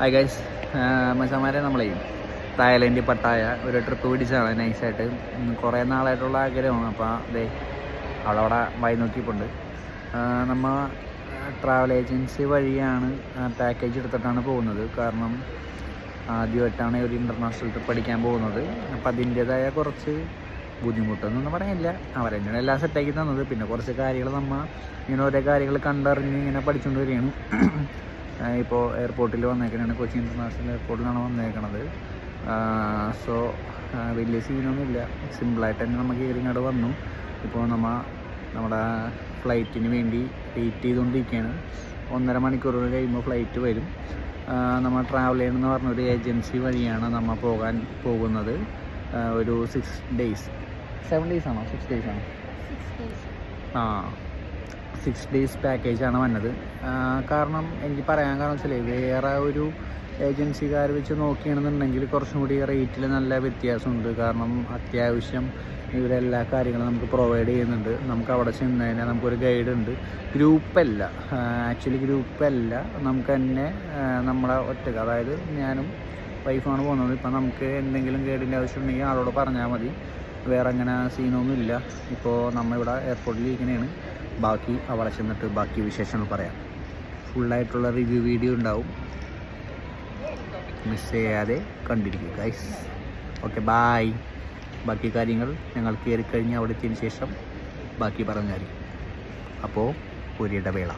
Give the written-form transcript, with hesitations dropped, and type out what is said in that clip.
Hi guys, മച്ചന്മാരെ നമ്മളെ തായ്ലൻഡിൽ Pattaya ഒരു ട്രിപ്പ് പിടിച്ചാണ് നൈസായിട്ട്. കുറേ നാളായിട്ടുള്ള ആഗ്രഹമാണ്. അപ്പോൾ അതെ അവിടെ വായി നോക്കിയിട്ടുണ്ട്. നമ്മൾ ട്രാവൽ ഏജൻസി വഴിയാണ് പാക്കേജ് എടുത്തിട്ടാണ് പോകുന്നത്. കാരണം ആദ്യമായിട്ടാണ് ഒരു ഇൻ്റർനാഷണൽ ട്രിപ്പ് പഠിക്കാൻ പോകുന്നത്. അപ്പോൾ അതിൻ്റേതായ കുറച്ച് ബുദ്ധിമുട്ടൊന്നും പറയാനില്ല. അവരെങ്ങനെ എല്ലാം സെറ്റാക്കി തന്നത്. പിന്നെ കുറച്ച് കാര്യങ്ങൾ നമ്മൾ ഇങ്ങനെ ഓരോ കാര്യങ്ങൾ കണ്ടറിഞ്ഞ് ഇങ്ങനെ പഠിച്ചുകൊണ്ട് വരികയാണ്. ഇപ്പോൾ എയർപോർട്ടിൽ വന്നേക്കണതാണ്, കൊച്ചി ഇൻ്റർനാഷണൽ എയർപോർട്ടിലാണ് വന്നേക്കണത്. സോ വലിയ സീനൊന്നുമില്ല, സിമ്പിളായിട്ട് തന്നെ നമുക്ക് കയറിങ്ങോട്ട് വന്നു. ഇപ്പോൾ നമ്മുടെ ഫ്ലൈറ്റിന് വേണ്ടി വെയിറ്റ് ചെയ്തുകൊണ്ടിരിക്കുകയാണ്. 1.5 മണിക്കൂർ കഴിയുമ്പോൾ ഫ്ലൈറ്റ് വരും. നമ്മൾ ട്രാവൽ ചെയ്യണമെന്ന് പറഞ്ഞൊരു ഏജൻസി വഴിയാണ് നമ്മൾ പോകാൻ പോകുന്നത്. ഒരു 6 ഡേയ്സ് 7 ഡേയ്സ് ആണോ 6 ഡേയ്സ് ആണോ 6 ഡേയ്സ് പാക്കേജാണ് വന്നത്. കാരണം എനിക്ക് പറയാൻ കാരണം വെച്ചാൽ വേറെ ഒരു ഏജൻസിക്കാർ വെച്ച് നോക്കുകയാണെന്നുണ്ടെങ്കിൽ കുറച്ചും കൂടി റേറ്റിൽ നല്ല വ്യത്യാസമുണ്ട്. കാരണം അത്യാവശ്യം ഇവരെല്ലാ കാര്യങ്ങളും നമുക്ക് പ്രൊവൈഡ് ചെയ്യുന്നുണ്ട്. നമുക്ക് അവിടെ ചെന്ന് കഴിഞ്ഞാൽ നമുക്കൊരു ഗൈഡ് ഉണ്ട്. ഗ്രൂപ്പല്ല, ആക്ച്വലി ഗ്രൂപ്പല്ല, നമുക്ക് തന്നെ നമ്മളെ ഒറ്റക്ക്, അതായത് ഞാനും വൈഫാണ് പോകുന്നത്. ഇപ്പം നമുക്ക് എന്തെങ്കിലും ഗൈഡിൻ്റെ ആവശ്യമുണ്ടെങ്കിൽ ആളോട് പറഞ്ഞാൽ മതി. വേറെ അങ്ങനെ സീനൊന്നുമില്ല. ഇപ്പോൾ നമ്മളിവിടെ എയർപോർട്ടിൽ ഇരിക്കുന്നതാണ്. ബാക്കി അവിടെ ചെന്നിട്ട് ബാക്കി വിശേഷങ്ങൾ പറയാം. ഫുള്ളായിട്ടുള്ള റിവ്യൂ വീഡിയോ ഉണ്ടാവും, മിസ് ചെയ്യാതെ കണ്ടിരിക്കുക ഗൈസ്. Okay, bye. ബാക്കി കാര്യങ്ങൾ ഞങ്ങൾ കയറിക്കഴിഞ്ഞ് അവിടെ എത്തിയതിന് ശേഷം ബാക്കി പറഞ്ഞായിരിക്കും. അപ്പോൾ ഒരു ഇടവേള.